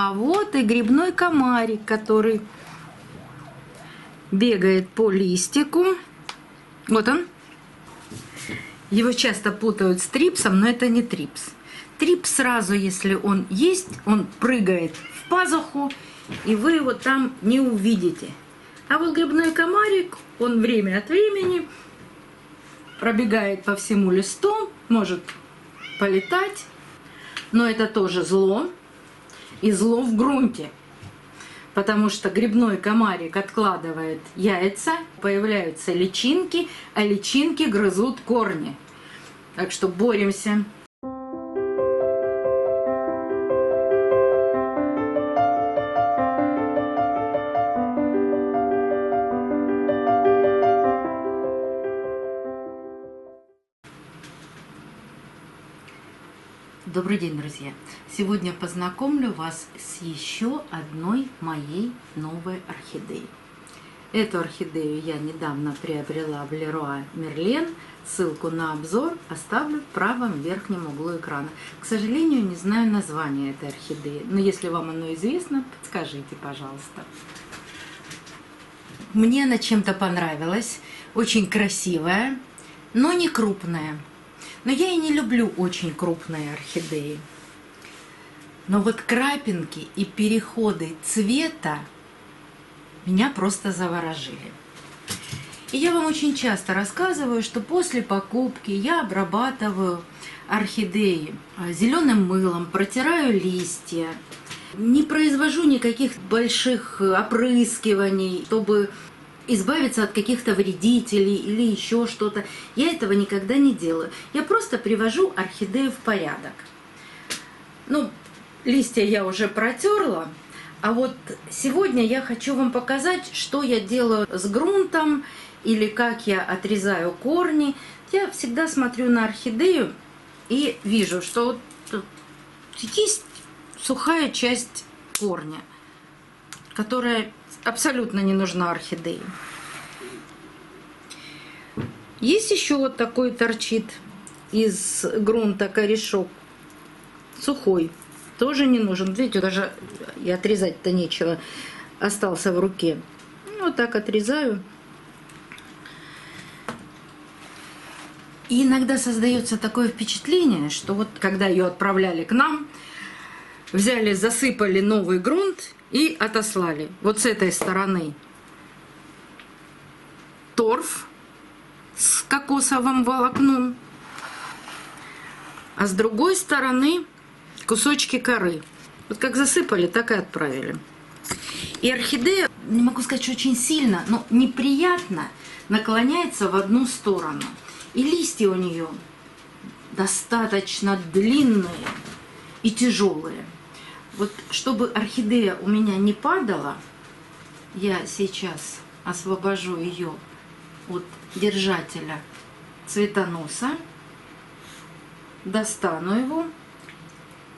А вот и грибной комарик, который бегает по листику. Вот он. Его часто путают с трипсом, но это не трипс. Трипс сразу, если он есть, он прыгает в пазуху, и вы его там не увидите. А вот грибной комарик, он время от времени пробегает по всему листу, может полетать, но это тоже зло, и зло в грунте. Потому что грибной комарик откладывает яйца, появляются личинки, а личинки грызут корни. Так что боремся. Добрый день, друзья! Сегодня познакомлю вас с еще одной моей новой орхидеей. Эту орхидею я недавно приобрела в Леруа Мерлен. Ссылку на обзор оставлю в правом верхнем углу экрана. К сожалению, не знаю название этой орхидеи, но если вам оно известно, подскажите, пожалуйста. Мне она чем-то понравилась, очень красивая, но не крупная. Но я и не люблю очень крупные орхидеи. Но вот крапинки и переходы цвета меня просто заворожили. И я вам очень часто рассказываю, что после покупки я обрабатываю орхидеи зеленым мылом, протираю листья, не произвожу никаких больших опрыскиваний, чтобы избавиться от каких-то вредителей или еще что-то. Я этого никогда не делаю. Я просто привожу орхидею в порядок. Ну, листья я уже протерла, а вот сегодня я хочу вам показать, что я делаю с грунтом или как я отрезаю корни. Я всегда смотрю на орхидею и вижу, что вот есть сухая часть корня, которая абсолютно не нужна орхидее. Есть еще вот такой торчит из грунта корешок, сухой, тоже не нужен. Видите, даже и отрезать-то нечего, остался в руке. Вот так отрезаю. И иногда создается такое впечатление, что вот когда ее отправляли к нам, взяли, засыпали новый грунт и отослали. Вот с этой стороны торф с кокосовым волокном, а с другой стороны кусочки коры. Вот как засыпали, так и отправили. И орхидея, не могу сказать, что очень сильно, но неприятно наклоняется в одну сторону. И листья у нее достаточно длинные и тяжелые. Вот чтобы орхидея у меня не падала, я сейчас освобожу ее от держателя цветоноса, достану его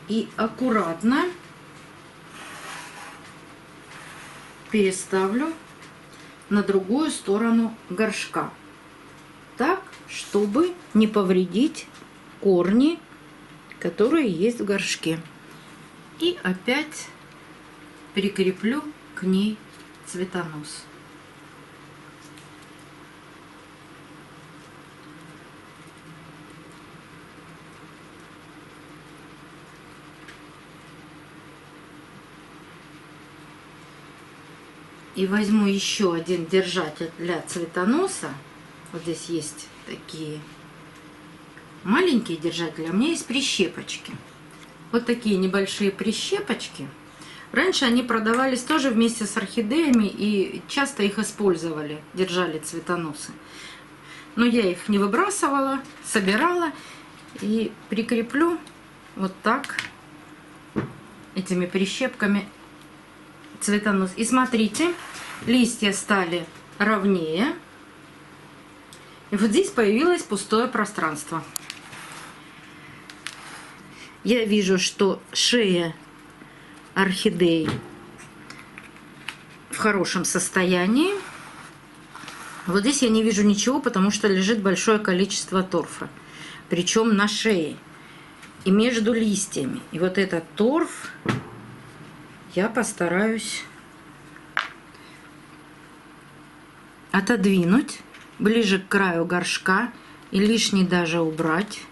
и аккуратно переставлю на другую сторону горшка, так, чтобы не повредить корни, которые есть в горшке. И опять прикреплю к ней цветонос. И возьму еще один держатель для цветоноса. Вот здесь есть такие маленькие держатели, а у меня есть прищепочки. Вот такие небольшие прищепочки. Раньше они продавались тоже вместе с орхидеями, и часто их использовали, держали цветоносы. Но я их не выбрасывала, собирала и прикреплю вот так этими прищепками цветонос. И смотрите, листья стали ровнее. И вот здесь появилось пустое пространство. Я вижу, что шея орхидеи в хорошем состоянии. Вот здесь я не вижу ничего, потому что лежит большое количество торфа. Причем на шее и между листьями. И вот этот торф я постараюсь отодвинуть ближе к краю горшка и лишний даже убрать.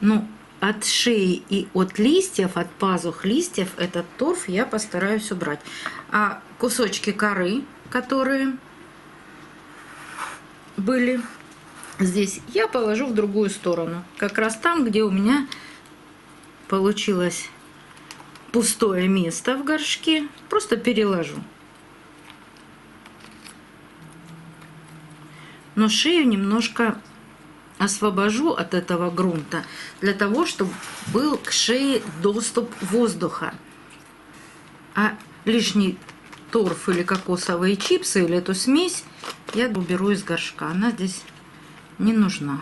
Ну, от шеи и от листьев, от пазух листьев этот торф я постараюсь убрать. А кусочки коры, которые были здесь, я положу в другую сторону. Как раз там, где у меня получилось пустое место в горшке, просто переложу. Но шею немножко освобожу от этого грунта, для того, чтобы был к шее доступ воздуха. А лишний торф или кокосовые чипсы, или эту смесь я уберу из горшка. Она здесь не нужна.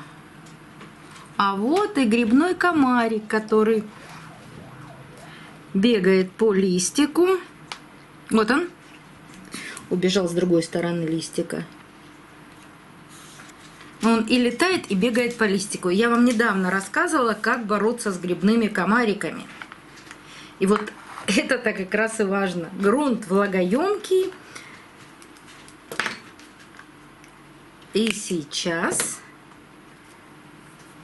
А вот и грибной комарик, который бегает по листику. Вот он. Убежал с другой стороны листика. Он и летает, и бегает по листику. Я вам недавно рассказывала, как бороться с грибными комариками. И вот это-то как раз и важно. Грунт влагоемкий. И сейчас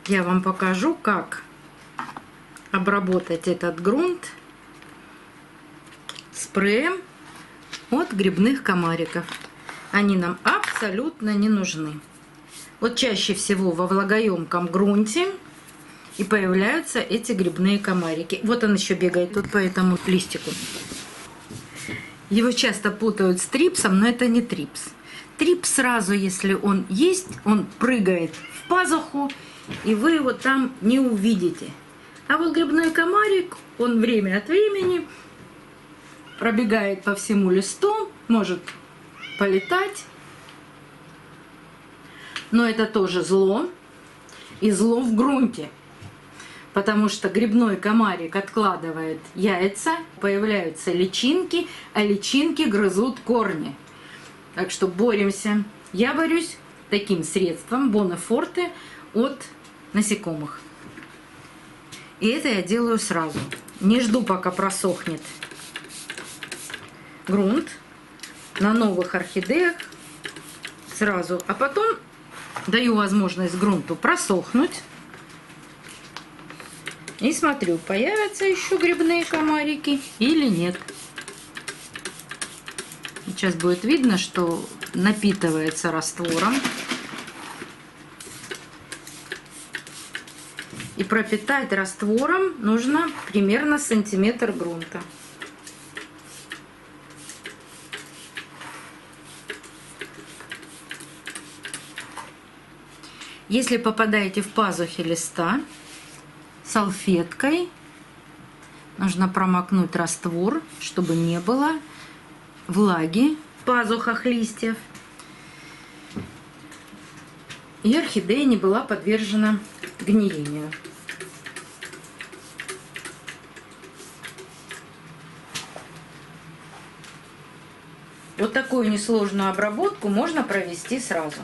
я вам покажу, как обработать этот грунт спреем от грибных комариков. Они нам абсолютно не нужны. Вот чаще всего во влагоемком грунте и появляются эти грибные комарики. Вот он еще бегает тут по этому листику. Его часто путают с трипсом, но это не трипс. Трипс сразу, если он есть, он прыгает в пазуху, и вы его там не увидите. А вот грибной комарик, он время от времени пробегает по всему листу, может полетать. Но это тоже зло, и зло в грунте, потому что грибной комарик откладывает яйца, появляются личинки, а личинки грызут корни. Так что боремся. Я борюсь таким средством Бонафорте от насекомых. И это я делаю сразу. Не жду, пока просохнет грунт на новых орхидеях сразу, а потом даю возможность грунту просохнуть. И смотрю, появятся еще грибные комарики или нет. Сейчас будет видно, что напитывается раствором. И пропитать раствором нужно примерно сантиметр грунта. Если попадаете в пазухи листа, салфеткой нужно промокнуть раствор, чтобы не было влаги в пазухах листьев. И орхидея не была подвержена гниению. Вот такую несложную обработку можно провести сразу.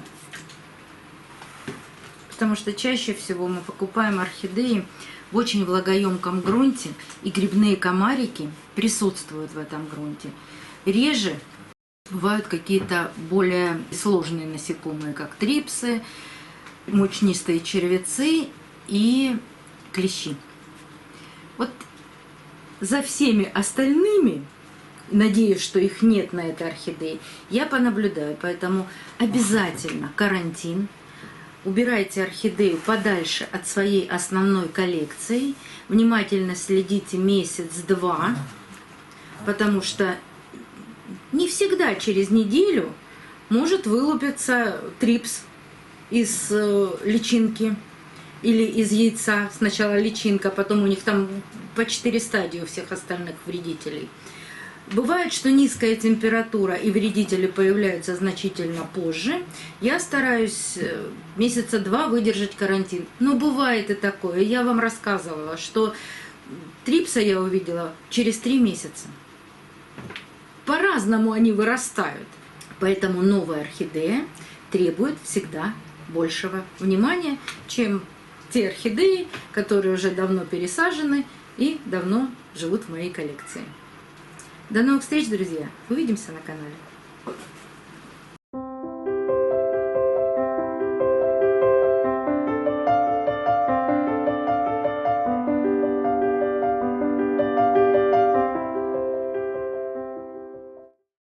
Потому что чаще всего мы покупаем орхидеи в очень влагоемком грунте, и грибные комарики присутствуют в этом грунте. Реже бывают какие-то более сложные насекомые, как трипсы, мучнистые червецы и клещи. Вот за всеми остальными, надеюсь, что их нет на этой орхидее, я понаблюдаю. Поэтому обязательно карантин. Убирайте орхидею подальше от своей основной коллекции. Внимательно следите месяц-два, потому что не всегда через неделю может вылупиться трипс из личинки или из яйца. Сначала личинка, потом у них там по 4 стадии у всех остальных вредителей. Бывает, что низкая температура и вредители появляются значительно позже. Я стараюсь месяца 2 выдержать карантин. Но бывает и такое. Я вам рассказывала, что трипса я увидела через 3 месяца. По-разному они вырастают. Поэтому новая орхидея требует всегда большего внимания, чем те орхидеи, которые уже давно пересажены и давно живут в моей коллекции. До новых встреч, друзья! Увидимся на канале!